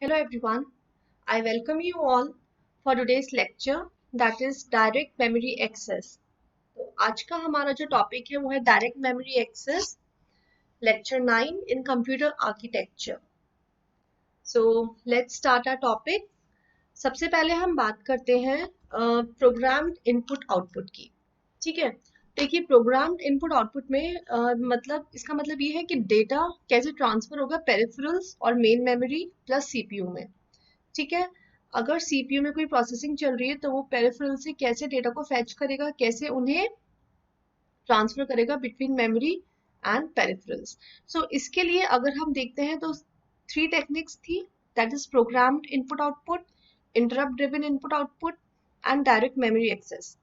Hello everyone, I welcome you all for today's lecture that is direct memory access. तो आज का हमारा जो टॉपिक है वो है direct memory access lecture 9 in computer architecture. So let's start our topic. सबसे पहले हम बात करते हैं प्रोग्राम्ड इनपुट आउटपुट की. ठीक है, देखिए प्रोग्राम्ड इनपुट आउटपुट में मतलब इसका मतलब ये है कि डेटा कैसे ट्रांसफर होगा पेरिफेरल्स और मेन मेमोरी प्लस सीपीयू में. ठीक है, अगर सीपीयू में कोई प्रोसेसिंग चल रही है तो वो पेरिफेरल से कैसे डेटा को फैच करेगा, कैसे उन्हें ट्रांसफर करेगा बिटवीन मेमोरी एंड पेरिफेरल्स. सो इसके लिए अगर हम देखते हैं तो 3 टेक्निक्स थी, that is programmed input output, interrupt driven input output and direct memory access.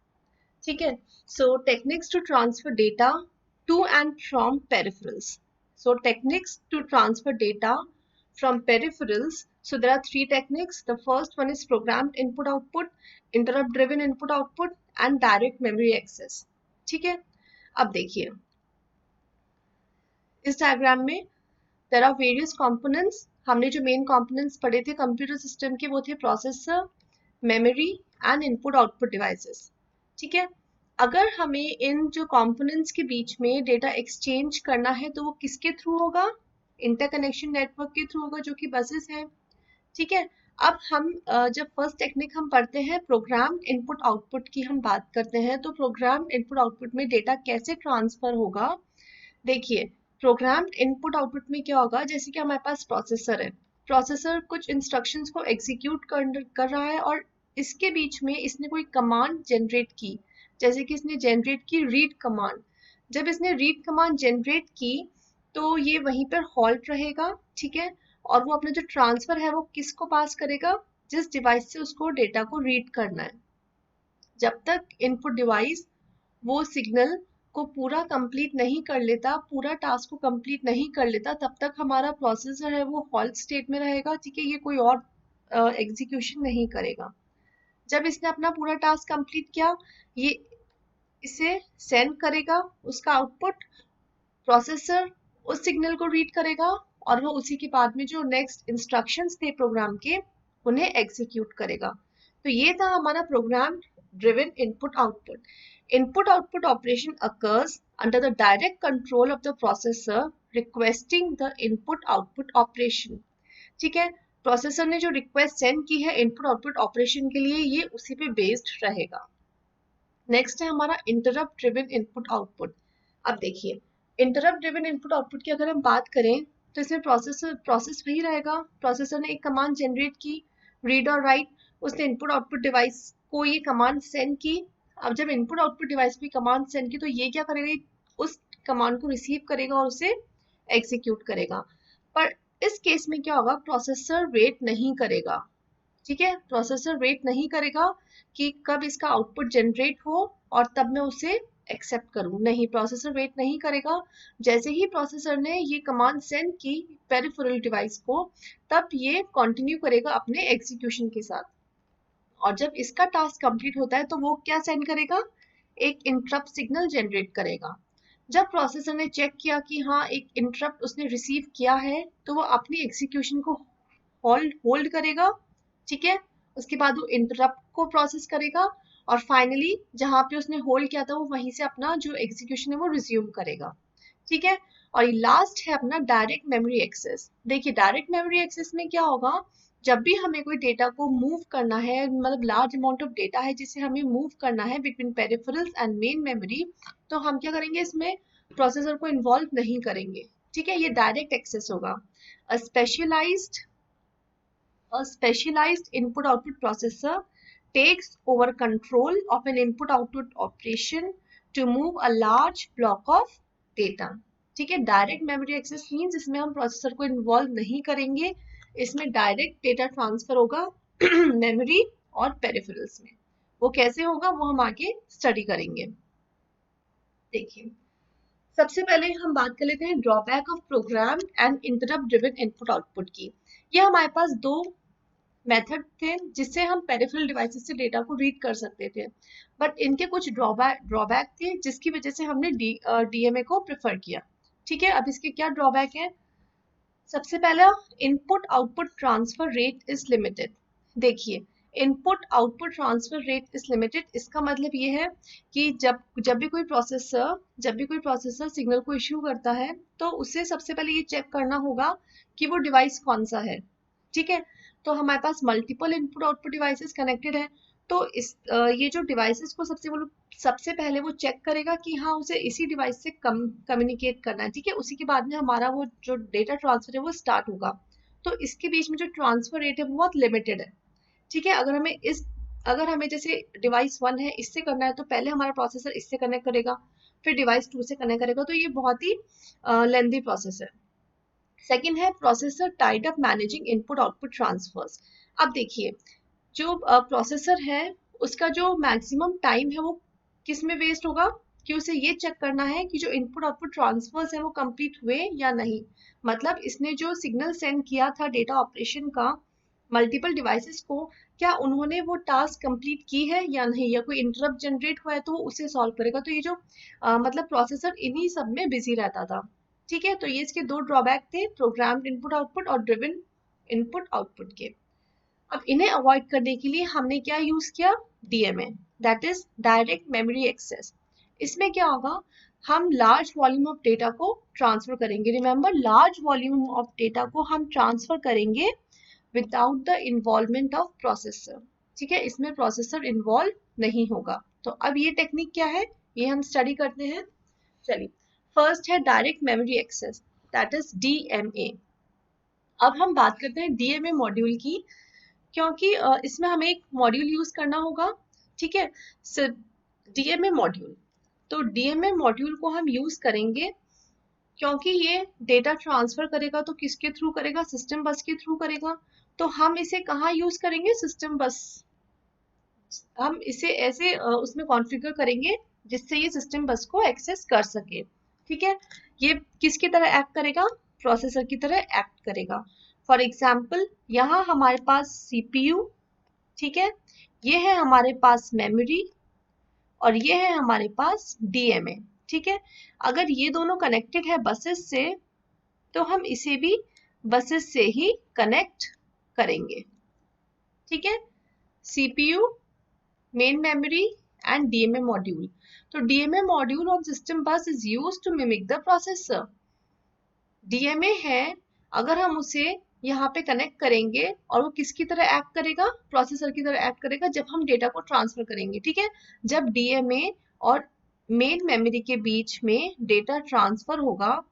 ठीक है, so techniques to transfer data to and from peripherals. So techniques to transfer data from peripherals. So there are 3 techniques. The first one is programmed input output, interrupt driven input output and direct memory access. ठीक है, अब देखिए इस diagram में there are various components. हमने जो main components पढ़े थे कंप्यूटर सिस्टम के वो थे processor, memory and input output devices. ठीक है, अगर हमें इन जो कंपोनेंट्स के बीच में डेटा एक्सचेंज करना है तो वो किसके थ्रू होगा? इंटरकनेक्शन नेटवर्क के थ्रू होगा जो कि बसेस हैं. ठीक है, अब हम जब फर्स्ट टेक्निक हम पढ़ते हैं प्रोग्राम्ड इनपुट आउटपुट की हम बात करते हैं तो प्रोग्राम्ड इनपुट आउटपुट में डेटा कैसे ट्रांसफर होगा. देखिए प्रोग्राम्ड इनपुट आउटपुट में क्या होगा, जैसे कि हमारे पास प्रोसेसर है, प्रोसेसर कुछ इंस्ट्रक्शंस को एग्जीक्यूट कर रहा है और इसके बीच में इसने कोई कमांड जनरेट की, जैसे कि इसने जनरेट की रीड कमांड. जब इसने रीड कमांड जनरेट की तो ये वहीं पर हॉल्ट रहेगा. ठीक है, और वो अपना जो ट्रांसफर है वो किसको पास करेगा? जिस डिवाइस से उसको डेटा को रीड करना है. जब तक इनपुट डिवाइस वो सिग्नल को पूरा कंप्लीट नहीं कर लेता, पूरा टास्क को कंप्लीट नहीं कर लेता, तब तक हमारा प्रोसेसर है वो हॉल्ट स्टेट में रहेगा. ठीक है, ये कोई और एग्जीक्यूशन नहीं करेगा. जब इसने अपना पूरा टास्क कंप्लीट किया ये इसे सेंड करेगा उसका आउटपुट, प्रोसेसर उस सिग्नल को रीड करेगा और वो उसी के बाद में जो नेक्स्ट इंस्ट्रक्शंस थे प्रोग्राम के उन्हें एग्जीक्यूट करेगा. तो ये था हमारा program driven input output. Input output operation occurs under the direct control of the processor requesting the input output operation. ठीक है, प्रोसेसर ने जो रिक्वेस्ट सेंड की है इनपुट आउटपुट ऑपरेशन के लिए ये उसी पे बेस्ड रहेगा. नेक्स्ट है हमारा इंटरप्ट ड्रिवन इनपुट आउटपुट. अब देखिए इंटरप्ट ड्रिवन इनपुट आउटपुट की अगर हम बात करें तो इसमें प्रोसेस वही रहेगा. प्रोसेसर ने एक कमांड जनरेट की रीड और राइट, उसने इनपुट आउटपुट डिवाइस को ये कमांड सेंड की. अब जब इनपुट आउटपुट डिवाइस भी कमांड सेंड की तो ये क्या करेगा, उस कमांड को रिसीव करेगा और उसे एग्जीक्यूट करेगा. पर इस केस में क्या होगा, प्रोसेसर वेट नहीं करेगा. ठीक है, प्रोसेसर वेट नहीं करेगा कि कब इसका आउटपुट जनरेट हो और तब मैं उसे एक्सेप्ट करूं. नहीं, प्रोसेसर वेट नहीं करेगा. जैसे ही प्रोसेसर ने ये कमांड सेंड की पेरिफेरल डिवाइस को तब ये कंटिन्यू करेगा अपने एग्जीक्यूशन के साथ. और जब इसका टास्क कंप्लीट होता है तो वो क्या सेंड करेगा, एक इंटरप्ट सिग्नल जनरेट करेगा. जब प्रोसेसर ने चेक किया कि हाँ एक इंटरप्ट उसने रिसीव किया है तो वो अपनी एग्जीक्यूशन को होल्ड करेगा. ठीक है, उसके बाद वो इंटरप्ट को प्रोसेस करेगा और फाइनली जहां पे उसने होल्ड किया था वो वहीं से अपना जो एग्जीक्यूशन है वो रिज्यूम करेगा. ठीक है, और ये लास्ट है अपना डायरेक्ट मेमोरी एक्सेस. देखिए डायरेक्ट मेमोरी एक्सेस में क्या होगा, जब भी हमें कोई डेटा को मूव करना है, मतलब लार्ज अमाउंट ऑफ डेटा है जिसे हमें मूव करना है between peripherals and main memory, तो हम क्या करेंगे, इसमें प्रोसेसर को इन्वॉल्व नहीं करेंगे. ठीक है, ये डायरेक्ट एक्सेस होगा. अ specialized input-output processor takes over control of an input-output operation to move a large block of data. ठीक है, डायरेक्ट मेमोरी एक्सेस मीन्स इसमें हम प्रोसेसर को इन्वॉल्व नहीं करेंगे, इसमें डायरेक्ट डेटा ट्रांसफर होगा मेमोरी और पेरिफेरल्स में. वो कैसे होगा वो हम आगे स्टडी करेंगे. देखिए सबसे पहले हम बात कर लेते हैं drawback of program and interrupt driven input output की. ये हमारे पास 2 मेथड थे जिससे हम पेरिफेरल डिवाइसेस से डेटा को रीड कर सकते थे, बट इनके कुछ ड्रॉबैक थे जिसकी वजह से हमने डीएमए को प्रेफर किया. ठीक है, अब इसके क्या ड्रॉबैक है. सबसे पहला, input output transfer rate is limited. देखिए, input output transfer rate is limited, इसका मतलब ये है कि जब भी कोई प्रोसेसर सिग्नल को इश्यू करता है तो उसे सबसे पहले ये चेक करना होगा कि वो डिवाइस कौन सा है। ठीक है, तो हमारे पास multiple input output devices connected है, तो ये जो डिवाइसेस को सबसे पहले वो चेक करेगा कि हाँ उसे इसी डिवाइस से कम्युनिकेट करना है। ठीक है, उसी के बाद में हमारा वो जो डेटा ट्रांसफर है वो स्टार्ट होगा। तो इसके बीच में जो ट्रांसफर रेट है वो बहुत लिमिटेड है। ठीक है, अगर हमें जैसे डिवाइस 1 है इससे करना है तो पहले हमारा प्रोसेसर इससे कनेक्ट करेगा, फिर डिवाइस 2 से कनेक्ट करेगा, तो ये बहुत ही लेंथी प्रोसेस है। सेकेंड है processor tied up managing input output transfers. अब देखिए, जो प्रोसेसर है उसका जो मैक्सिमम टाइम है वो किस में वेस्ट होगा, कि उसे ये चेक करना है कि जो इनपुट आउटपुट ट्रांसफर्स है वो कंप्लीट हुए या नहीं। मतलब इसने जो सिग्नल सेंड किया था डेटा ऑपरेशन का मल्टीपल डिवाइसेस को, क्या उन्होंने वो टास्क कंप्लीट की है या नहीं, या कोई इंटरप्ट जनरेट हुआ है तो वो उसे सॉल्व करेगा। तो ये जो मतलब प्रोसेसर इन्हीं सब में बिजी रहता था। ठीक है, तो ये इसके दो ड्रॉबैक थे, प्रोग्राम्ड इनपुट आउटपुट और ड्रिवन इनपुट आउटपुट के। अब इन्हें अवॉइड करने के लिए हमने क्या यूज किया, DMA, that is direct memory access. इसमें क्या होगा, हम लार्ज वॉल्यूम ऑफ डेटा को ट्रांसफर करेंगे। Remember, large volume of data को हम ट्रांसफर करेंगे without the involvement of processor. ठीक है, इसमें प्रोसेसर इन्वॉल्व नहीं होगा। तो अब ये टेक्निक क्या है, ये हम स्टडी करते हैं। चलिए, फर्स्ट है direct memory access, that is DMA. अब हम बात करते हैं डीएमए मॉड्यूल की, क्योंकि इसमें हमें एक मॉड्यूल यूज करना होगा। ठीक है, डीएमए मॉड्यूल, तो डीएमए मॉड्यूल को हम यूज करेंगे क्योंकि ये डेटा ट्रांसफर करेगा तो किसके थ्रू करेगा, सिस्टम बस के थ्रू करेगा। तो हम इसे कहाँ यूज करेंगे, सिस्टम बस। हम इसे ऐसे उसमें कॉन्फ़िगर करेंगे जिससे ये सिस्टम बस को एक्सेस कर सके। ठीक है, ये किसकी तरह एक्ट करेगा, प्रोसेसर की तरह एक्ट करेगा। फॉर एग्जाम्पल, यहाँ हमारे पास सीपीयू, ठीक है, ये है हमारे पास मेमोरी और ये है हमारे पास डीएमए। ठीक है, अगर ये दोनों कनेक्टेड है बसेस से तो हम इसे भी बसेस से ही कनेक्ट करेंगे। ठीक है, CPU, main memory and DMA module. तो DMA module on system bus is used to mimic the processor. DMA है, अगर हम उसे यहाँ पे कनेक्ट करेंगे और वो किसकी तरह एक्ट करेगा, प्रोसेसर की तरह एक्ट करेगा जब हम डेटा को ट्रांसफर करेंगे। ठीक है, जब डीएमए और मेन मेमोरी के बीच में डेटा ट्रांसफर होगा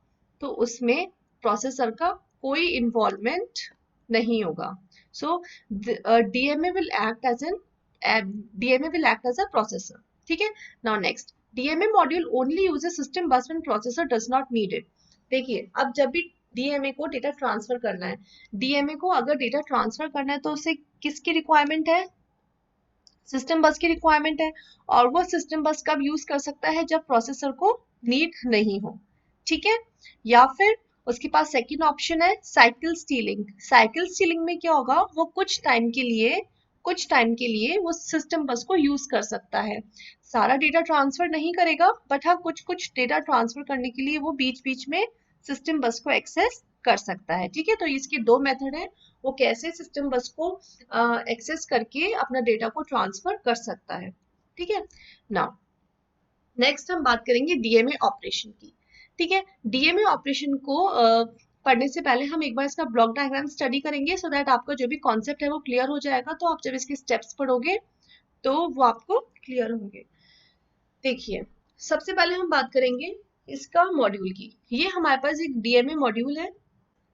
तो उसमें प्रोसेसर का कोई इन्वॉल्वमेंट नहीं होगा। So DMA will act as a processor. ठीक है, now next, DMA module only uses system bus when processor does not need it. देखिए, अब जब भी डीएमए को डेटा ट्रांसफर करना है, डीएमए को अगर डेटा ट्रांसफर करना है तो उसे किसकी रिक्वायरमेंट है, सिस्टम बस की रिक्वायरमेंट है। और वो सिस्टम बस कब यूज कर सकता है, जब प्रोसेसर को नीड नहीं हो। ठीक है, या फिर उसके पास सेकंड ऑप्शन है साइकिल स्टीलिंग। साइकिल स्टीलिंग में क्या होगा, वो कुछ टाइम के लिए वो सिस्टम बस को यूज कर सकता है। सारा डेटा ट्रांसफर नहीं करेगा, बट हाँ कुछ डेटा ट्रांसफर करने के लिए वो बीच बीच में सिस्टम बस को एक्सेस कर सकता है। ठीक है, तो इसके दो मेथड है, वो कैसे सिस्टम बस को एक्सेस करके अपना डेटा को ट्रांसफर कर सकता है। ठीक है, नाउ नेक्स्ट हम बात करेंगे डीएमए ऑपरेशन की। ठीक है, डीएमए ऑपरेशन को पढ़ने से पहले हम एक बार इसका ब्लॉक डायग्राम स्टडी करेंगे, सो दैट आपका जो भी कॉन्सेप्ट है वो क्लियर हो जाएगा। तो आप जब इसके स्टेप्स पढ़ोगे तो वो आपको क्लियर होंगे। देखिए, सबसे पहले हम बात करेंगे इसका मॉड्यूल की। ये हमारे पास एक डीएमए मॉड्यूल है,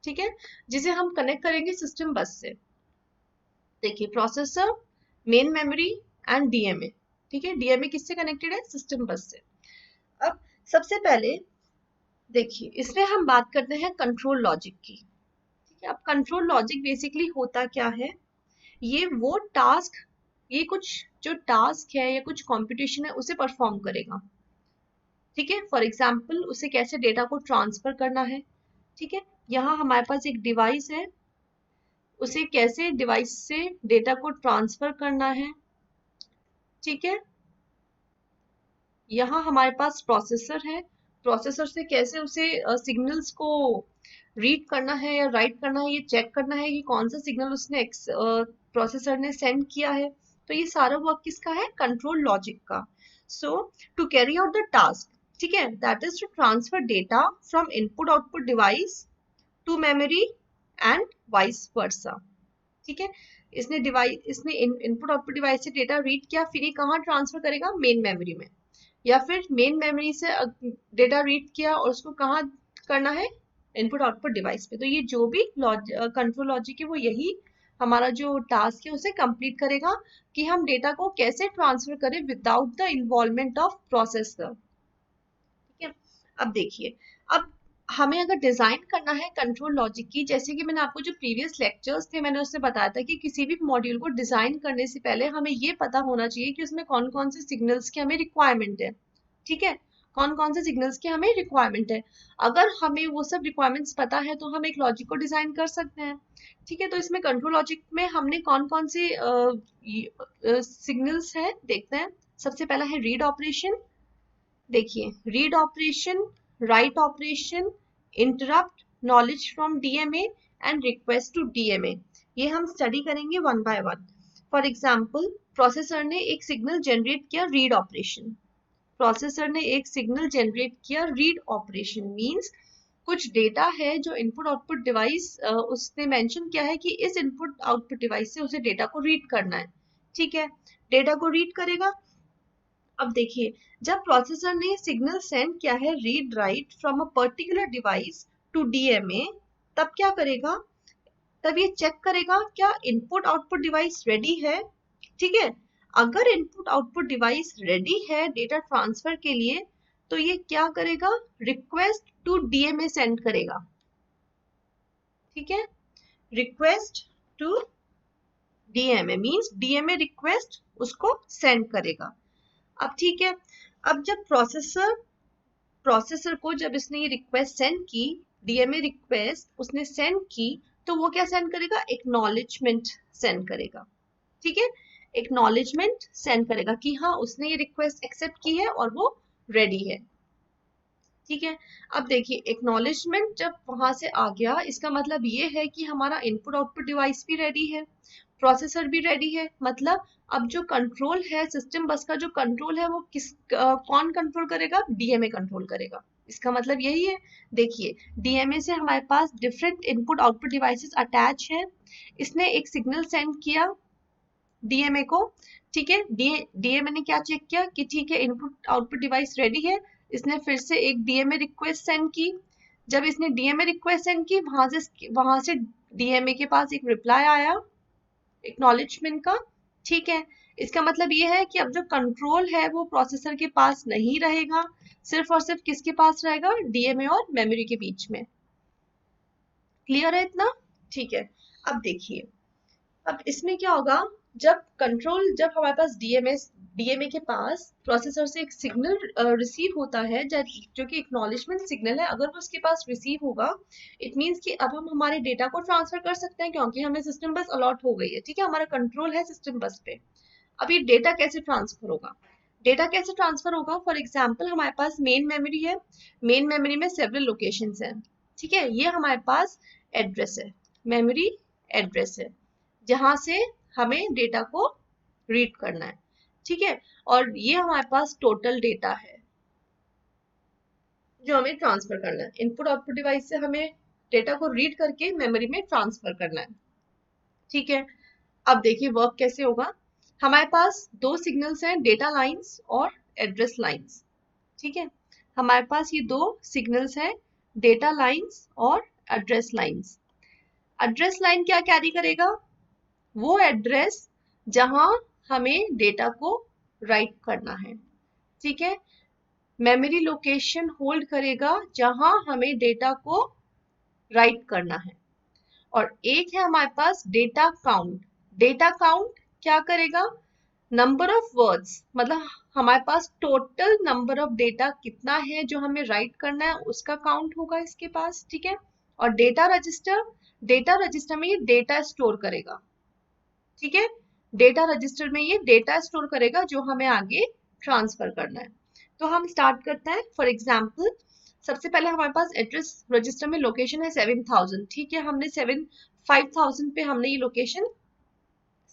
ठीक है, जिसे हम कनेक्ट करेंगे सिस्टम बस से। देखिए, processor, main memory and DMA. ठीक है, डीएमए किससे कनेक्टेड है, सिस्टम बस से। अब सबसे पहले देखिए, इसमें हम बात करते हैं कंट्रोल लॉजिक की। ठीक है, अब कंट्रोल लॉजिक बेसिकली होता क्या है, ये वो टास्क, ये कुछ जो टास्क है या कुछ कंप्यूटेशन है उसे परफॉर्म करेगा। ठीक है, फॉर एग्जाम्पल उसे कैसे डेटा को ट्रांसफर करना है। ठीक है, यहाँ हमारे पास एक डिवाइस है, उसे कैसे डिवाइस से डेटा को ट्रांसफर करना है। ठीक है, यहाँ हमारे पास प्रोसेसर है, प्रोसेसर से कैसे उसे सिग्नल्स को रीड करना है या राइट करना है, ये चेक करना है कि कौन सा सिग्नल उसने प्रोसेसर ने सेंड किया है। तो ये सारा वर्क किसका है? कंट्रोल लॉजिक का। So to carry out the task, ठीक है, that is to transfer data from input output device to memory and vice versa. ठीक है, इसने इनपुट आउटपुट डिवाइस से डेटा रीड किया, फिर ये कहाँ ट्रांसफर करेगा? मेन मेमोरी में। या फिर मेन मेमोरी से डेटा रीड किया और उसको कहाँ करना है? इनपुट आउटपुट डिवाइस पे। तो ये जो भी कंट्रोल लॉजिक है वो यही हमारा जो टास्क है उसे कंप्लीट करेगा कि हम डेटा को कैसे ट्रांसफर करें without the involvement of processor. ठीक है, अब देखिए, अब हमें अगर डिजाइन करना है कंट्रोल लॉजिक की, जैसे कि मैंने आपको जो प्रीवियस लेक्चर्स थे मैंने उससे बताया था कि किसी भी मॉड्यूल को डिजाइन करने से पहले हमें ये पता होना चाहिए कि उसमें कौन कौन से सिग्नल्स की हमें रिक्वायरमेंट है। ठीक है, कौन कौन से सिग्नल्स की हमें रिक्वायरमेंट है। अगर हमें वो सब रिक्वायरमेंट्स पता है तो हम एक लॉजिक को डिजाइन कर सकते हैं। ठीक है, तो इसमें कंट्रोल लॉजिक में हमने कौन कौन से सिग्नल्स है देखते हैं। सबसे पहला है रीड ऑपरेशन। देखिए, read operation, write operation, interrupt, knowledge from DMA and request to DMA, ये हम स्टडी करेंगे one by one. For example, processor ने एक सिग्नल जनरेट किया, रीड ऑपरेशन। प्रोसेसर ने एक सिग्नल जनरेट किया, रीड ऑपरेशन मींस कुछ डेटा है जो इनपुट आउटपुट डिवाइस उसने मेंशन किया है कि इस इनपुट आउटपुट डिवाइस से उसे डेटा को रीड करना है। ठीक है, डेटा को रीड करेगा। अब देखिए, जब प्रोसेसर ने सिग्नल सेंड किया है read write from a particular device to DMA, तब क्या करेगा? तब ये चेक करेगा क्या इनपुट आउटपुट डिवाइस रेडी है। ठीक है, अगर इनपुट आउटपुट डिवाइस रेडी है डेटा ट्रांसफर के लिए तो ये क्या करेगा? रिक्वेस्ट टू डीएमए सेंड करेगा। ठीक है, request to DMA means DMA request उसको सेंड करेगा। अब ठीक है, अब जब प्रोसेसर को जब इसने ये रिक्वेस्ट सेंड की, डीएमए रिक्वेस्ट उसने सेंड की, तो वो क्या सेंड करेगा? एक्नॉलेजमेंट सेंड करेगा। ठीक है, एक्नॉलेजमेंट सेंड करेगा कि हाँ उसने ये रिक्वेस्ट एक्सेप्ट की है और वो रेडी है। ठीक है, अब देखिए, एक्नॉलेजमेंट जब वहां से आ गया, इसका मतलब ये है कि हमारा इनपुट आउटपुट डिवाइस भी रेडी है, प्रोसेसर भी रेडी है। मतलब अब जो कंट्रोल है, सिस्टम बस का जो कंट्रोल है वो कौन कंट्रोल करेगा? डीएमए कंट्रोल करेगा। इसका मतलब यही है। देखिए, डीएमए से हमारे पास different input output devices attach है। इसने एक सिग्नल सेंड किया डीएमए को। ठीक है, डीएमए ने क्या चेक किया कि ठीक है इनपुट आउटपुट डिवाइस रेडी है। इसने फिर से एक डीएमए रिक्वेस्ट सेंड की। जब इसने डीएमए रिक्वेस्ट सेंड की, वहां से डीएमए के पास एक रिप्लाई आया एक्नॉलेजमेंट का। ठीक है, इसका मतलब ये है कि अब जो कंट्रोल है वो प्रोसेसर के पास नहीं रहेगा, सिर्फ और सिर्फ किसके पास रहेगा? डीएमए और मेमोरी के बीच में। क्लियर है इतना? ठीक है, अब देखिए, अब इसमें क्या होगा? जब हमारे पास डीएमए के पास प्रोसेसर से एक सिग्नल रिसीव होता है जो कि एक्नॉलेजमेंट सिग्नल है, अगर वो उसके पास रिसीव होगा, इट मींस कि अब हम हमारे डेटा को ट्रांसफर कर सकते हैं क्योंकि हमें सिस्टम बस अलॉट हो गई है। ठीक है, हमारा कंट्रोल है सिस्टम बस पे। अब ये डेटा कैसे ट्रांसफर होगा? फॉर एग्जाम्पल, हमारे पास मेन मेमोरी है, मेन मेमोरी में सेवरल लोकेशंस हैं। ठीक है, ये हमारे पास एड्रेस है, मेमोरी एड्रेस है जहां से हमें डेटा को रीड करना है। ठीक है, और ये हमारे पास टोटल डेटा है जो हमें ट्रांसफर करना है। इनपुट आउटपुट डिवाइस से हमें डेटा को रीड करके मेमोरी में ट्रांसफर करना है। ठीक है, अब देखिए वर्क कैसे होगा। हमारे पास दो सिग्नल्स हैं, डेटा लाइंस और एड्रेस लाइंस। ठीक है, हमारे पास ये दो सिग्नल्स हैं, डेटा लाइंस और एड्रेस लाइंस। एड्रेस लाइन क्या कैरी करेगा? वो एड्रेस जहां हमें डेटा को राइट करना है। ठीक है, मेमोरी लोकेशन होल्ड करेगा जहां हमें डेटा को राइट करना है। और एक है हमारे पास डेटा काउंट। डेटा काउंट क्या करेगा? नंबर ऑफ वर्ड्स, मतलब हमारे पास टोटल नंबर ऑफ डेटा कितना है जो हमें राइट करना है उसका काउंट होगा इसके पास। ठीक है, और डेटा रजिस्टर में ये डेटा स्टोर करेगा। ठीक है, डेटा रजिस्टर में ये डेटा स्टोर करेगा जो हमें आगे ट्रांसफर करना है। तो हम स्टार्ट करते हैं। फॉर एग्जाम्पल, सबसे पहले हमारे पास एड्रेस रजिस्टर में लोकेशन है 7000, ठीक है, हमने 5000 पे हमने ये लोकेशन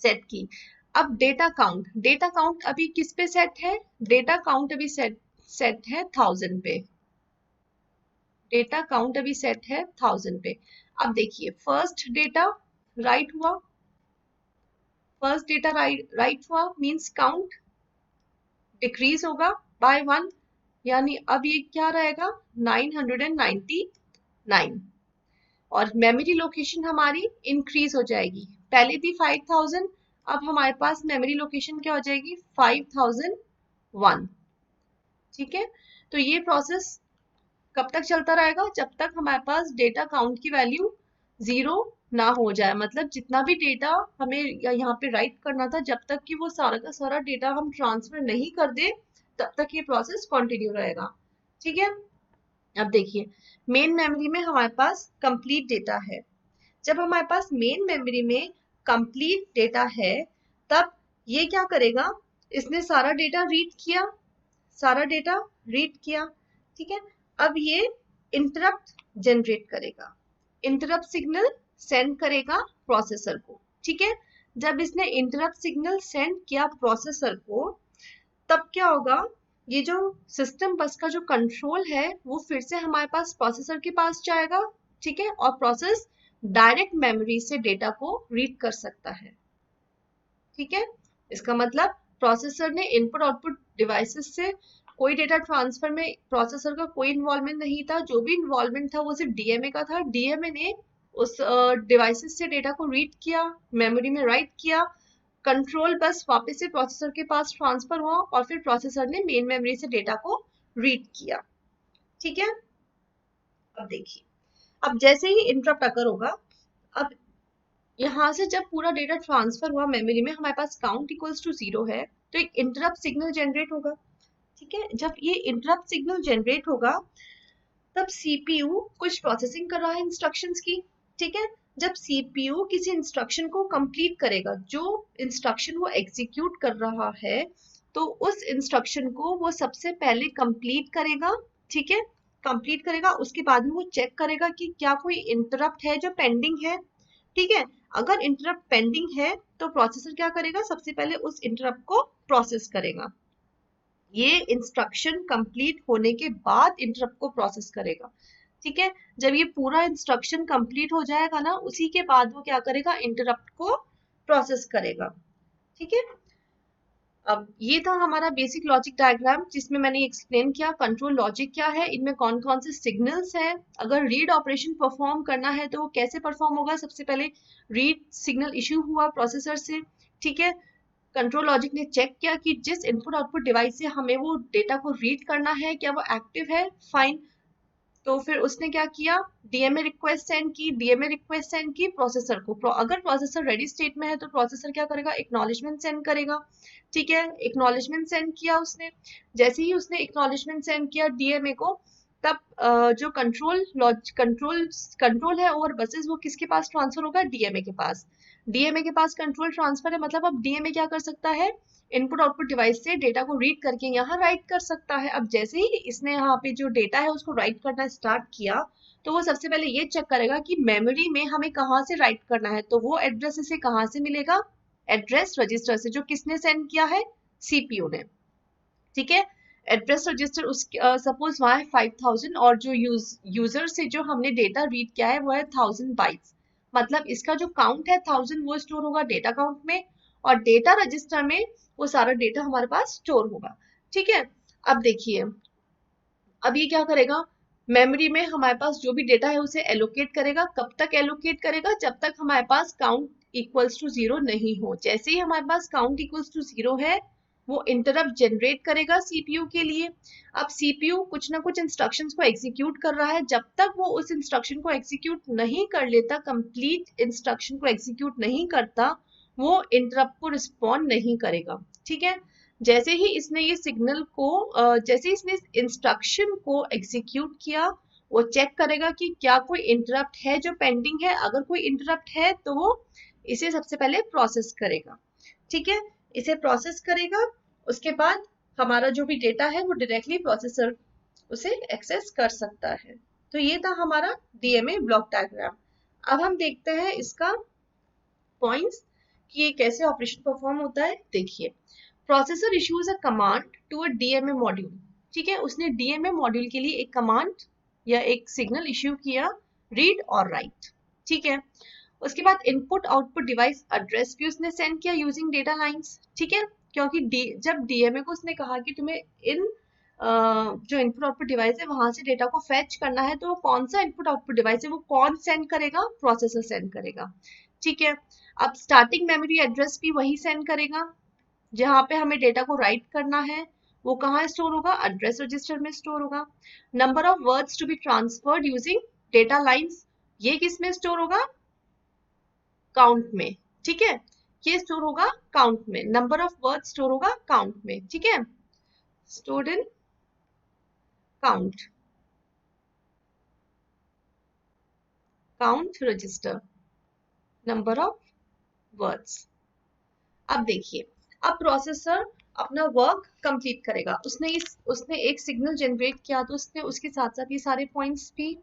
सेट की। अब डेटा काउंट अभी किस पे सेट है? डेटा काउंट अभी सेट है 1000 पे। डेटा काउंट अभी सेट है 1000 पे। अब देखिए फर्स्ट डेटा राइट हुआ, फर्स्ट डेटा राइट हुआ मींस काउंट डिक्रीज होगा बाय 1, यानी अब ये क्या रहेगा 999, और मेमोरी लोकेशन हमारी इंक्रीज हो जाएगी। पहले थी 5000, अब हमारे पास मेमोरी लोकेशन क्या हो जाएगी 5001, ठीक है। तो ये प्रोसेस कब तक चलता रहेगा? जब तक हमारे पास डेटा काउंट की वैल्यू 0 ना हो जाए, मतलब जितना भी डेटा हमें यहाँ पे राइट करना था, जब तक कि वो सारा का सारा डेटा हम ट्रांसफर नहीं कर दे तब तक ये प्रोसेस कंटिन्यू रहेगा, ठीक है। अब देखिए मेन मेमोरी में हमारे पास कंप्लीट डेटा है। जब हमारे पास मेन मेमोरी में कंप्लीट डेटा है तब ये क्या करेगा, इसने सारा डेटा रीड किया, सारा डेटा रीड किया, ठीक है। अब ये इंटरप्ट जनरेट करेगा, इंटरप्ट सिग्नल सेंड करेगा प्रोसेसर को, ठीक है। जब इसने इंटरप्ट सिग्नल सेंड किया प्रोसेसर को तब क्या होगा, ये जो सिस्टम बस का जो कंट्रोल है वो फिर से हमारे पास प्रोसेसर के पास जाएगा, ठीक है, और प्रोसेस डायरेक्ट मेमोरी से डेटा को रीड कर सकता है, ठीक है। इसका मतलब प्रोसेसर ने इनपुट आउटपुट डिवाइसेस से कोई डेटा ट्रांसफर में प्रोसेसर का कोई इन्वॉल्वमेंट नहीं था, जो भी इन्वॉल्वमेंट था वो सिर्फ डीएमए का था। डीएमए ने उस डिवाइसेस से डेटा को रीड किया, मेमोरी में राइट किया, कंट्रोल बस वापस से प्रोसेसर के पास ट्रांसफर हुआ और फिर प्रोसेसर ने मेन मेमोरी से डेटा को रीड किया, ठीक है। अब देखिए अब जैसे ही इंटरप्ट अकर होगा, अब यहाँ से जब पूरा डेटा ट्रांसफर हुआ मेमोरी में, हमारे पास काउंट इक्वल्स टू 0 है, तो एक इंटरप्ट सिग्नल जनरेट होगा, ठीक है। जब ये इंटरप्ट सिग्नल जनरेट होगा तब सीपीयू कुछ प्रोसेसिंग कर रहा है इंस्ट्रक्शंस की, ठीक है। जब सीपीयू किसी इंस्ट्रक्शन को कंप्लीट करेगा, जो इंस्ट्रक्शन वो एग्जीक्यूट कर रहा है, तो उस इंस्ट्रक्शन को वो सबसे पहले कंप्लीट करेगा, ठीक है, कंप्लीट करेगा। उसके बाद में वो चेक करेगा कि क्या कोई इंटरप्ट है जो पेंडिंग है, ठीक है। अगर इंटरप्ट पेंडिंग है तो प्रोसेसर क्या करेगा, सबसे पहले उस इंटरप्ट को प्रोसेस करेगा। ये इंस्ट्रक्शन कंप्लीट होने के बाद इंटरप्ट को प्रोसेस करेगा, ठीक है। जब ये पूरा इंस्ट्रक्शन कंप्लीट हो जाएगा ना, उसी के बाद वो क्या करेगा, इंटरप्ट को प्रोसेस करेगा, ठीक है। अब ये था हमारा बेसिक लॉजिक डायग्राम जिसमें मैंने एक्सप्लेन किया कंट्रोल लॉजिक क्या है, इनमें कौन कौन से सिग्नल्स है, अगर रीड ऑपरेशन परफॉर्म करना है तो वो कैसे परफॉर्म होगा। सबसे पहले रीड सिग्नल इशू हुआ प्रोसेसर से, ठीक है, कंट्रोल लॉजिक ने चेक किया कि जिस इनपुट आउटपुट डिवाइस से हमें वो डेटा को रीड करना है क्या वो एक्टिव है, फाइन। तो फिर उसने क्या किया, डीएमए रिक्वेस्ट सेंड की, डीएमए रिक्वेस्ट सेंड की प्रोसेसर को। अगर प्रोसेसर रेडी स्टेट में है तो प्रोसेसर क्या करेगा, एक्नॉलेजमेंट सेंड करेगा, ठीक है। एक्नॉलेजमेंट सेंड किया उसने, जैसे ही उसने एक्नॉलेजमेंट सेंड किया डीएमए को, तब जो कंट्रोल है ओवर बसेस वो किसके पास ट्रांसफर होगा, डीएमए के पास। डीएमए के पास कंट्रोल ट्रांसफर है, मतलब अब डीएमए क्या कर सकता है, इनपुट आउटपुट डिवाइस से डेटा को रीड करके यहाँ राइट कर सकता है। अब जैसे ही इसने यहाँ पे जो डेटा है उसको राइट करना स्टार्ट किया तो वो सबसे पहले ये चेक करेगा कि मेमोरी में हमें कहाँ से राइट करना है, तो वो एड्रेस इसे कहाँ से मिलेगा, एड्रेस रजिस्टर से, जो किसने सेंड किया है, सीपीयू ने, ठीक है। एड्रेस रजिस्टर उस सपोज वहाँ है 5000 और जो यूजर से जो हमने डेटा रीड किया है वो है 1000 बाइट्स, मतलब इसका जो काउंट है 1000 वो स्टोर होगा डेटा काउंट में, और डेटा रजिस्टर में वो सारा डेटा हमारे पास स्टोर होगा, ठीक है। अब देखिए अब ये क्या करेगा, मेमोरी में हमारे पास जो भी डेटा है उसे एलोकेट करेगा। कब तक एलोकेट करेगा, जब तक हमारे पास काउंट इक्वल्स टू 0 नहीं हो। जैसे ही हमारे पास काउंट इक्वल्स टू 0 है वो इंटरप्ट जनरेट करेगा सीपीयू के लिए। अब सीपीयू कुछ ना कुछ इंस्ट्रक्शंस को एग्जीक्यूट कर रहा है, जब तक वो उस इंस्ट्रक्शन को एग्जीक्यूट नहीं कर लेता, कंप्लीट इंस्ट्रक्शन को एग्जीक्यूट नहीं करता, वो इंटरप्ट को रिस्पॉन्ड नहीं करेगा, ठीक है। जैसे ही इसने ये सिग्नल को जैसे ही इसने इंस्ट्रक्शन को एग्जीक्यूट किया, वो चेक करेगा कि क्या कोई इंटरप्ट है जो पेंडिंग है। अगर कोई इंटरप्ट है तो वो इसे सबसे पहले प्रोसेस करेगा, ठीक है, इसे प्रोसेस करेगा। उसके बाद हमारा जो भी डेटा है वो डायरेक्टली प्रोसेसर उसे एक्सेस कर सकता है। तो ये था हमारा डीएमए ब्लॉक डायग्राम। अब हम देखते हैं इसका पॉइंट्स कि ये कैसे ऑपरेशन परफॉर्म होता है। देखिए, processor issues a command to a DMA module. ठीक है, उसने डीएमए मॉड्यूल के लिए एक कमांड या एक सिग्नल इश्यू किया, रीड और राइट। ठीक है, उसके बाद इनपुट आउटपुट डिवाइस एड्रेस भी उसने सेंड किया यूजिंग डेटा लाइंस। ठीक है, क्योंकि जब डीएमए को उसने कहा कि तुम्हें इन जो इनपुट आउटपुट डिवाइस है वहां से डेटा को फेच करना है, तो वो कौन सा इनपुट आउटपुट डिवाइस है वो कौन सेंड करेगा? प्रोसेसर सेंड करेगा। ठीक है, अब स्टार्टिंग मेमोरी एड्रेस भी वही सेंड करेगा जहां पे हमें डेटा को राइट करना है। वो कहाँ स्टोर होगा? एड्रेस रजिस्टर में स्टोर होगा। Number of words to be transferred using data lines, ये किस में स्टोर होगा? काउंट में। ठीक है, ये स्टोर होगा काउंट में। नंबर ऑफ वर्ड स्टोर होगा काउंट में। ठीक है, stored in count, count register, number of words. अब देखिए, अब प्रोसेसर अपना वर्क कंप्लीट करेगा। उसने एक सिग्नल जनरेट किया, तो उसने उसके साथ साथ ये सारे पॉइंट्स भी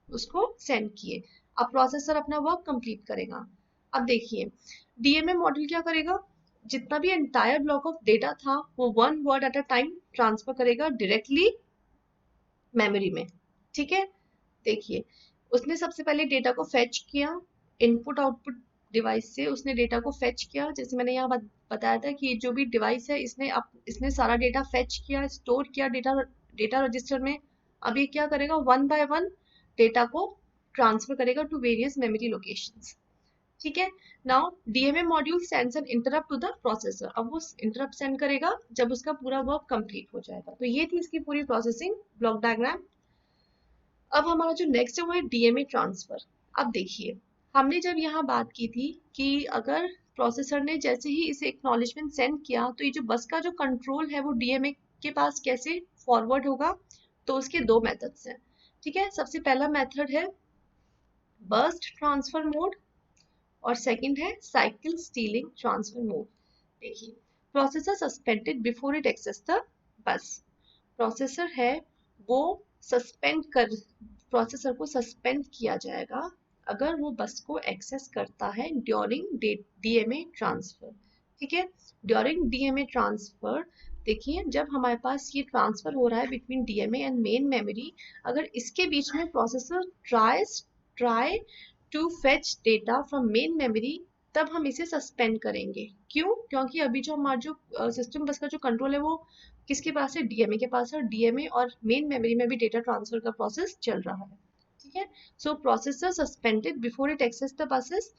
उसको सेंड किए। अब प्रोसेसर अपना वर्क कंप्लीट करेगा। अब देखिए, डीएमए मॉड्यूल क्या करेगा? जितना भी एंटायर ब्लॉक ऑफ डेटा था वो one word at a time transfer करेगा डायरेक्टली मेमोरी में। ठीक है, देखिए, उसने सबसे पहले डेटा को फेच किया इनपुट आउटपुट डिवाइस से। उसने डेटा को फेच किया, जैसे मैंने यहाँ बताया था कि जो भी डिवाइस है इसने सारा डेटा फेच किया, स्टोर किया डेटा रजिस्टर में। अब ये क्या करेगा? वन बाय वन डेटा को ट्रांसफर करेगा टू वेरियस मेमोरी लोकेशंस। ठीक है, now DMA module sends an interrupt to the processor. अब वो इंटरप्ट सेंड करेगा जब उसका पूरा वर्क कंप्लीट हो जाएगा। तो ये थी इसकी पूरी प्रोसेसिंग ब्लॉक डायग्राम। अब हमारा जो नेक्स्ट है वो है डीएमए ट्रांसफर। अब देखिए, हमने जब यहाँ बात की थी कि अगर प्रोसेसर ने जैसे ही इसे एक्नॉलेजमेंट सेंड किया तो ये जो बस का जो कंट्रोल है वो डीएमए के पास कैसे फॉरवर्ड होगा? तो उसके दो मेथड्स हैं। ठीक है, सबसे पहला मेथड है बर्स्ट ट्रांसफर मोड और सेकंड है साइकिल स्टीलिंग ट्रांसफर मोड। देखिए, processor suspended before it access the bus. Processor है वो प्रोसेसर को सस्पेंड किया जाएगा अगर वो बस को एक्सेस करता है ड्यूरिंग डीएमए ट्रांसफर। ठीक है, ड्यूरिंग डीएमए ट्रांसफर, देखिए जब हमारे पास ये ट्रांसफर हो रहा है between DMA and main memory, अगर इसके बीच में processor try to fetch data from main memory, तब हम इसे सस्पेंड करेंगे। क्यों? क्योंकि अभी जो हमारा जो सिस्टम बस का जो कंट्रोल है वो किसके पास है? डीएमए के पास है, और डीएमए और मेन मेमोरी में भी डेटा ट्रांसफर का प्रोसेस चल रहा है। ठीक है, so processor suspended before it access the buses.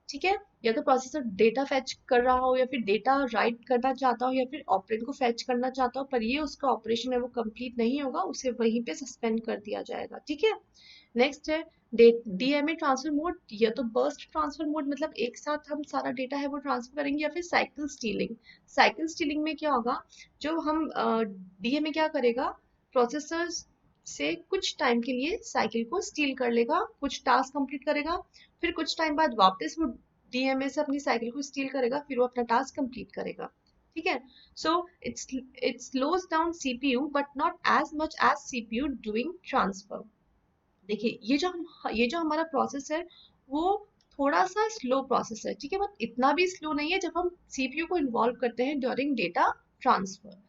ठीक है, या तो प्रोसेसर डेटा फेच कर रहा हो या फिर डेटा राइट करना चाहता हो या फिर ऑपरेंड को फेच करना चाहता हो, पर ये उसका ऑपरेशन है वो कंप्लीट नहीं होगा, उसे वहीं पे सस्पेंड कर दिया जाएगा। ठीक है, नेक्स्ट है डीएमए ट्रांसफर मोड। या तो बर्स्ट ट्रांसफर मोड, मतलब एक साथ हम सारा डेटा है वो ट्रांसफर करेंगे, या फिर साइकिल स्टीलिंग। साइकिल स्टीलिंग में क्या होगा? जो हम डीएमए क्या करेगा? प्रोसेसर से कुछ टाइम के लिए साइकिल को स्टील कर लेगा, कुछ टास्क कंप्लीट करेगा, फिर कुछ टाइम बाद वापस वो डीएमए से अपनी साइकिल को स्टील करेगा, फिर वो अपना टास्क कंप्लीट करेगा। ठीक है, so it slows down CPU but not as much as CPU doing transfer. देखिए, ये जो हमारा प्रोसेस है वो थोड़ा सा स्लो प्रोसेस है। ठीक है, बट इतना भी स्लो नहीं है जब हम सीपीयू को इन्वॉल्व करते हैं ड्यूरिंग डेटा ट्रांसफर।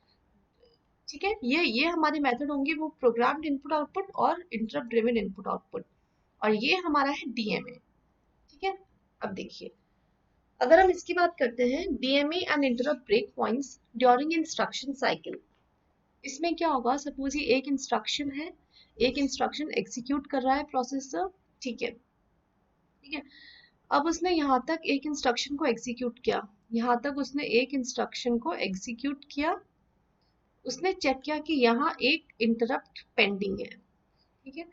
ठीक है, ये हमारे मेथड होंगे वो प्रोग्राम्ड इनपुट आउटपुट और इंटरप्ट ड्रिवन इनपुट आउटपुट, और ये हमारा है डीएमए। ठीक है, अब देखिए, अगर हम इसकी बात करते हैं DMA and interrupt break points during instruction cycle. इसमें क्या होगा? सपोज ये एक इंस्ट्रक्शन है, एक इंस्ट्रक्शन एग्जीक्यूट कर रहा है प्रोसेसर। ठीक है, ठीक है, अब उसने यहाँ तक एक इंस्ट्रक्शन को एग्जीक्यूट किया, यहाँ तक उसने एक इंस्ट्रक्शन को एग्जीक्यूट किया। उसने चेक किया कि यहाँ एक इंटरप्ट पेंडिंग है। ठीक है,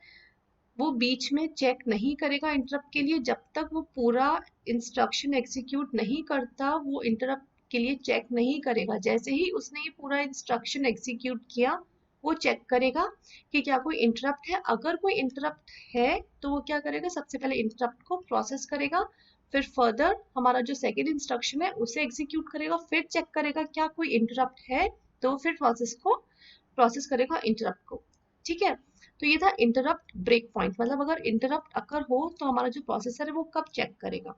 वो बीच में चेक नहीं करेगा इंटरप्ट के लिए जब तक वो पूरा इंस्ट्रक्शन एग्जीक्यूट नहीं करता, वो इंटरप्ट के लिए चेक नहीं करेगा। जैसे ही उसने ये पूरा इंस्ट्रक्शन एग्जीक्यूट किया, वो चेक करेगा कि क्या कोई इंटरप्ट है। अगर कोई इंटरप्ट है तो वो क्या करेगा? सबसे पहले इंटरप्ट को प्रोसेस करेगा, फिर फर्दर हमारा जो सेकेंड इंस्ट्रक्शन है उसे एग्जीक्यूट करेगा, फिर चेक करेगा क्या कोई इंटरप्ट है, तो फिर प्रोसेस करेगा इंटरप्ट को। ठीक है। तो ये था इंटरप्ट ब्रेक पॉइंट, मतलब अगर इंटरप्ट अकर हो तो हमारा जो प्रोसेसर है वो कब चेक करेगा।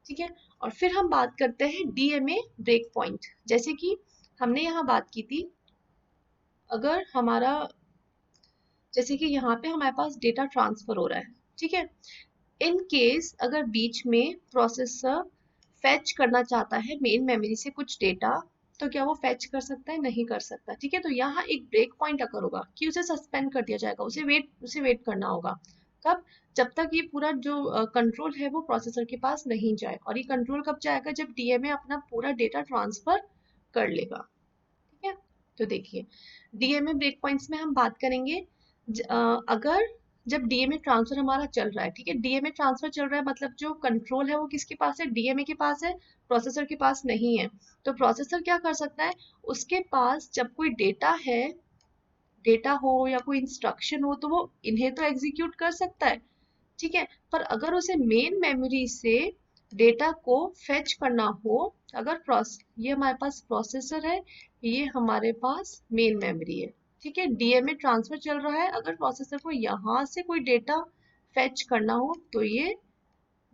ठीक है। और फिर हम बात करते हैं डीएमए ब्रेक पॉइंट। जैसे कि हमने यहाँ बात की थी, अगर हमारा जैसे कि यहाँ पे हमारे पास डेटा ट्रांसफर हो रहा है, ठीक है। इन केस अगर बीच में प्रोसेसर फेच करना चाहता है मेन मेमोरी से कुछ डेटा, तो क्या वो फेच कर सकता है? नहीं कर सकता। ठीक है। तो यहाँ एक ब्रेक पॉइंट अगर होगा कि उसे सस्पेंड कर दिया जाएगा, उसे वेट करना होगा। कब? जब तक ये पूरा जो कंट्रोल है वो प्रोसेसर के पास नहीं जाए। और ये कंट्रोल कब जाएगा? जब डीएमए अपना पूरा डेटा ट्रांसफर कर लेगा। ठीक है। तो देखिए, डीएमए ब्रेक पॉइंट्स में हम बात करेंगे अगर जब डीएमए ट्रांसफर हमारा चल रहा है, ठीक है, डीएमए ट्रांसफर चल रहा है मतलब जो कंट्रोल है वो किसके पास है? डीएमए के पास है, प्रोसेसर के पास नहीं है। तो प्रोसेसर क्या कर सकता है? उसके पास जब कोई डेटा है, डेटा हो या कोई इंस्ट्रक्शन हो, तो वो इन्हें तो एग्जीक्यूट कर सकता है। ठीक है। पर अगर उसे मेन मेमोरी से डेटा को फेच करना हो, अगर ये हमारे पास प्रोसेसर है, ये हमारे पास मेन मेमोरी है, ठीक है, डीएमए ट्रांसफर चल रहा है, अगर प्रोसेसर को यहाँ से कोई डेटा फेच करना हो तो ये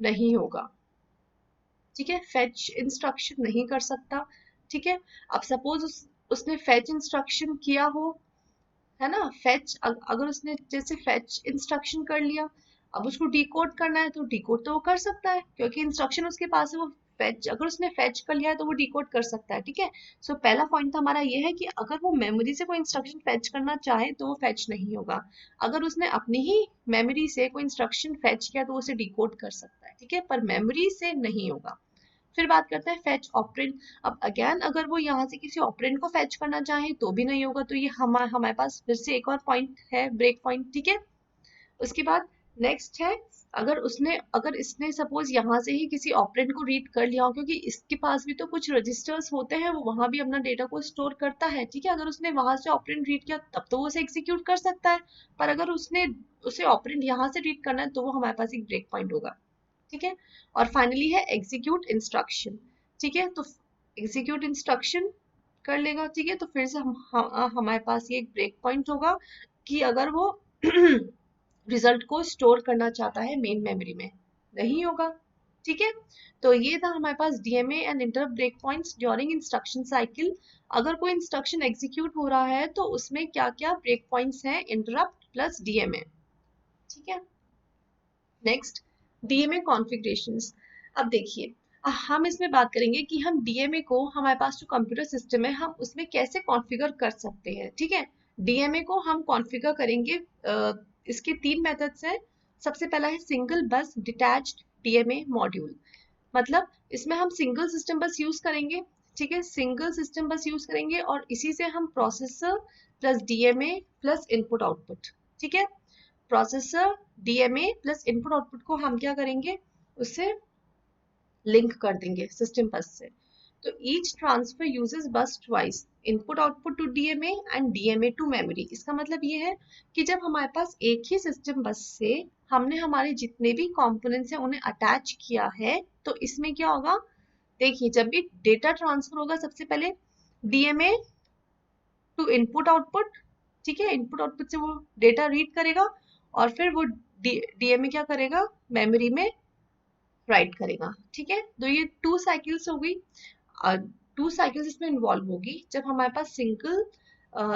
नहीं होगा। ठीक है, फेच इंस्ट्रक्शन नहीं कर सकता। ठीक है। अब सपोज उसने फेच इंस्ट्रक्शन किया हो, है ना, फेच अगर उसने जैसे फेच इंस्ट्रक्शन कर लिया, अब उसको डिकोड करना है तो डिकोड तो वो कर सकता है क्योंकि इंस्ट्रक्शन उसके पास है। वो फेच, अगर उसने फेच कर लिया है तो वो डिकोड कर सकता है। ठीक है। सो पहला पॉइंट तो हमारा ये है कि अगर वो मेमोरी से कोई इंस्ट्रक्शन फेच करना चाहे तो वो फेच नहीं होगा। अगर उसने अपनी ही मेमोरी से कोई इंस्ट्रक्शन फेच किया तो वो उसे डिकोड कर सकता है। ठीक है, पर मेमोरी से नहीं होगा। फिर बात करते हैं फेच ऑपरेंड। अब अगेन अगर वो यहाँ से किसी ऑपरेंड को फेच करना चाहे तो भी नहीं होगा। तो ये हमारे पास फिर से एक और पॉइंट है, ब्रेक पॉइंट। ठीक है। उसके बाद नेक्स्ट है, अगर इसने सपोज यहाँ से ही किसी ऑपरेंड को रीड कर लिया हो, क्योंकि इसके पास भी तो कुछ रजिस्टर्स होते हैं, वो वहां भी अपना डेटा को स्टोर करता है। ठीक है। अगर उसने वहां से ऑपरेंड रीड किया तब तो वो उसे एग्जीक्यूट कर सकता है। पर अगर उसे ऑपरेंड यहाँ से रीड करना है तो वो हमारे पास एक ब्रेक पॉइंट होगा। ठीक है। और फाइनली है एग्जीक्यूट इंस्ट्रक्शन। ठीक है। तो एग्जीक्यूट इंस्ट्रक्शन कर लेगा। ठीक है। तो फिर से हमारे पास ये एक ब्रेक पॉइंट होगा कि अगर वो रिजल्ट को स्टोर करना चाहता है मेन मेमोरी में, नहीं होगा। ठीक है। तो ये था हमारे पास DMA and interrupt break points during instruction cycle. अगर कोई इंस्ट्रक्शन एग्जीक्यूट हो रहा है तो उसमें क्या क्या ब्रेक पॉइंट्स हैं, इंटरप्ट प्लस डीएमए। ठीक है। Next, DMA configurations. अब देखिए, हम इसमें बात करेंगे कि हम डीएमए को, हमारे पास जो कंप्यूटर सिस्टम है, हम उसमें कैसे कॉन्फ़िगर कर सकते हैं। ठीक है। डीएमए को हम कॉन्फ़िगर करेंगे, इसके 3 मेथड्स हैं। सबसे पहला है सिंगल बस डिटैच्ड डीएमए मॉड्यूल। मतलब इसमें हम सिंगल सिस्टम बस यूज करेंगे। ठीक है, सिंगल सिस्टम बस यूज करेंगे और इसी से हम processor plus DMA plus input output, ठीक है, processor DMA plus input output को हम क्या करेंगे, उससे लिंक कर देंगे सिस्टम बस से। तो each transfer uses bus twice, input output to DMA and DMA to memory. इसका मतलब ये है कि जब हमारे पास एक ही सिस्टम बस से हमने हमारे जितने भी कंपोनेंट्स हैं उन्हें अटैच किया है, तो इसमें क्या होगा, देखिए, जब भी डेटा ट्रांसफर होगा सबसे पहले डीएमए टू इनपुट आउटपुट, ठीक है, इनपुट आउटपुट से वो डेटा रीड करेगा और फिर वो डीएमए क्या करेगा, मेमोरी में राइट करेगा। ठीक है। तो ये 2 साइकिल्स हो गई। 2 साइकिल्स इसमें इन्वॉल्व होगी जब हमारे पास सिंगल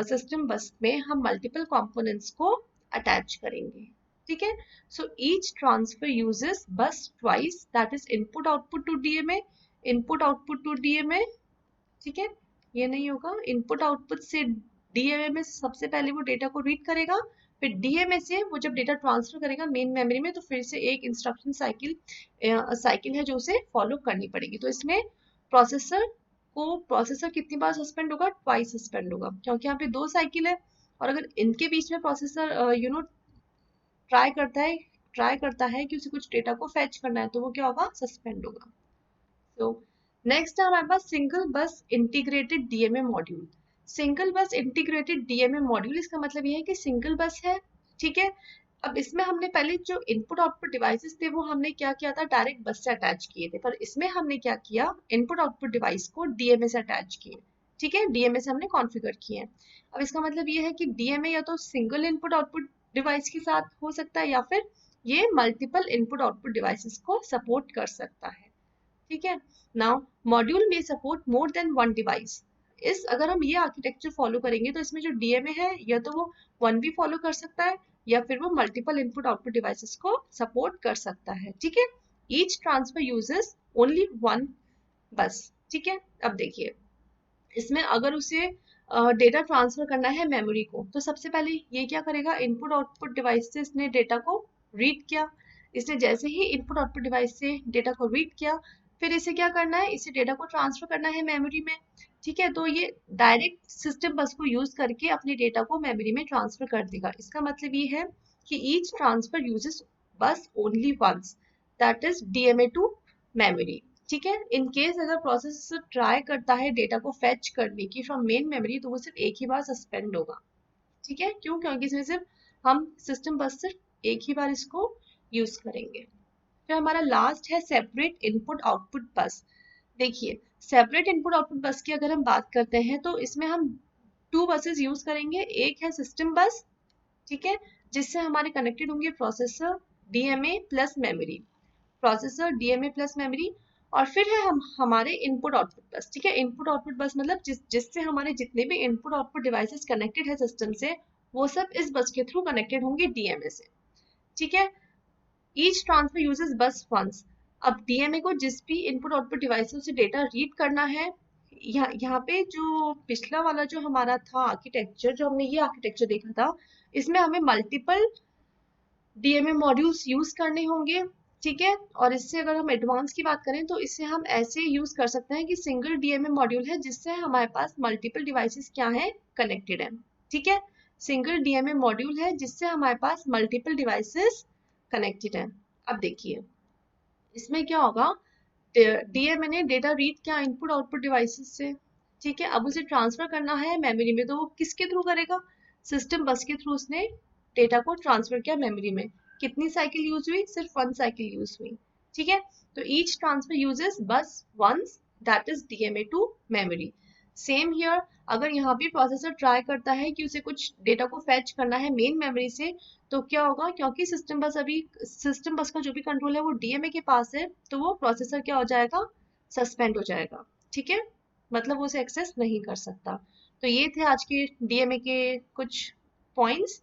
सिस्टम बस में हम मल्टीपल कंपोनेंट्स को अटैच करेंगे। ठीक है। So each transfer uses bus twice, that is input output to DMA, input output to DMA. ठीक है। ये नहीं होगा, इनपुट आउटपुट से डीएमए में सबसे पहले वो डेटा को रीड करेगा, फिर डीएमए से वो जब डेटा ट्रांसफर करेगा मेन मेमोरी में, तो फिर से एक इंस्ट्रक्शन साइकिल है जो उसे फॉलो करनी पड़ेगी। तो इसमें प्रोसेसर कितनी बार सस्पेंड होगा, ट्वाइस सस्पेंड होगा, क्योंकि यहाँ पे 2 साइकिल है। और अगर इनके बीच में प्रोसेसर ट्राई करता है कि उसे कुछ डेटा को फेच करना है, तो वो क्या होगा, सस्पेंड होगा। तो नेक्स्ट है हमारे पास सिंगल बस इंटीग्रेटेड डीएमए मॉड्यूल। सिंगल बस इंटीग्रेटेड डीएमए मॉड्यूल, इसका मतलब ये है कि सिंगल बस है। ठीक है। अब इसमें हमने पहले जो इनपुट आउटपुट डिवाइसेस थे वो हमने क्या किया था, डायरेक्ट बस से अटैच किए थे, पर इसमें हमने क्या किया, इनपुट आउटपुट डिवाइस को डीएमए से अटैच किए। ठीक है, डीएमए से हमने कॉन्फ़िगर किए हैं। अब इसका मतलब ये है कि डीएमए या तो सिंगल इनपुट आउटपुट डिवाइस के साथ हो सकता है या फिर ये मल्टीपल इनपुट आउटपुट डिवाइसेस को सपोर्ट कर सकता है। ठीक है, नाउ मॉड्यूल में support more than one device. इस अगर हम ये आर्किटेक्चर फॉलो करेंगे तो इसमें जो डीएमए है या तो वो वन भी फॉलो कर सकता है या फिर वो मल्टीपल इनपुट आउटपुट डिवाइसेस को सपोर्ट कर सकता है। ठीक है, each transfer uses only one बस। ठीक है, अब देखिए इसमें अगर उसे डेटा ट्रांसफर करना है मेमोरी को तो सबसे पहले ये क्या करेगा, इनपुट आउटपुट डिवाइस से इसने डेटा को रीड किया। इसने जैसे ही इनपुट आउटपुट डिवाइस से डेटा को रीड किया फिर इसे क्या करना है, इसे डेटा को ट्रांसफर करना है मेमोरी में। ठीक है, तो ये डायरेक्ट सिस्टम बस को यूज करके अपने डेटा को मेमोरी में ट्रांसफर कर देगा। इसका मतलब ये है कि each transfer uses bus only once, that is DMA to memory. ठीक है, इन केस अगर प्रोसेसर ट्राई करता है डेटा को फेच करने की फ्रॉम मेन मेमोरी तो वो सिर्फ एक ही बार सस्पेंड होगा। ठीक है, क्यों, क्योंकि इसमें सिर्फ हम सिस्टम बस सिर्फ एक ही बार इसको यूज करेंगे। फिर हमारा लास्ट है सेपरेट इनपुट आउटपुट बस। देखिए सेपरेट इनपुट आउटपुट बस की अगर हम बात करते हैं तो इसमें हम टू बसेस यूज करेंगे। एक है सिस्टम बस, ठीक है, जिससे हमारे कनेक्टेड होंगे processor DMA plus memory, processor DMA plus memory. और फिर है हम हमारे इनपुट आउटपुट बस। ठीक है, इनपुट आउटपुट बस मतलब जिससे हमारे जितने भी इनपुट आउटपुट डिवाइसेस कनेक्टेड है सिस्टम से वो सब इस बस के थ्रू कनेक्टेड होंगे डीएमए से। ठीक है, each transfer uses bus once. अब डीएमए को जिस भी इनपुट आउटपुट डिवाइसेस से डेटा रीड करना है, यहाँ पे जो पिछला वाला जो हमारा था आर्किटेक्चर, जो हमने ये आर्किटेक्चर देखा था, इसमें हमें मल्टीपल डीएमए मॉड्यूल्स यूज करने होंगे। ठीक है, और इससे अगर हम एडवांस की बात करें तो इसे हम ऐसे यूज कर सकते हैं कि सिंगल डीएमए मॉड्यूल है जिससे हमारे पास मल्टीपल डिवाइसेस क्या है, कनेक्टेड है। ठीक है, सिंगल डीएमए मॉड्यूल है जिससे हमारे पास मल्टीपल डिवाइसेस कनेक्टेड है। अब देखिए इसमें क्या होगा, डीएमए ने डेटा रीड किया इनपुट आउटपुट डिवाइसेस से। ठीक है, अब उसे ट्रांसफर करना है मेमोरी में तो वो किसके थ्रू करेगा, सिस्टम बस के थ्रू उसने डेटा को ट्रांसफर किया मेमोरी में। कितनी साइकिल यूज हुई, सिर्फ वन साइकिल यूज हुई। ठीक है, तो each transfer uses bus once, that is DMA to memory. Same here, अगर यहाँ भी प्रोसेसर ट्राई करता है कि उसे कुछ डेटा को फेच करना है मेन मेमोरी से तो क्या होगा, क्योंकि सिस्टम बस का जो भी कंट्रोल है वो डीएमए के पास है तो वो प्रोसेसर क्या हो जाएगा, सस्पेंड हो जाएगा। ठीक है, मतलब वो उसे एक्सेस नहीं कर सकता। तो ये थे आज के डीएमए के कुछ पॉइंट्स।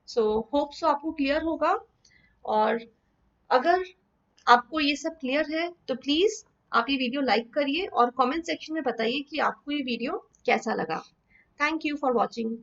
सो होप सो आपको क्लियर होगा। और अगर आपको ये सब क्लियर है तो प्लीज आप ये वीडियो लाइक करिए और कमेंट सेक्शन में बताइए कि आपको ये वीडियो कैसा लगा। Thank you for watching.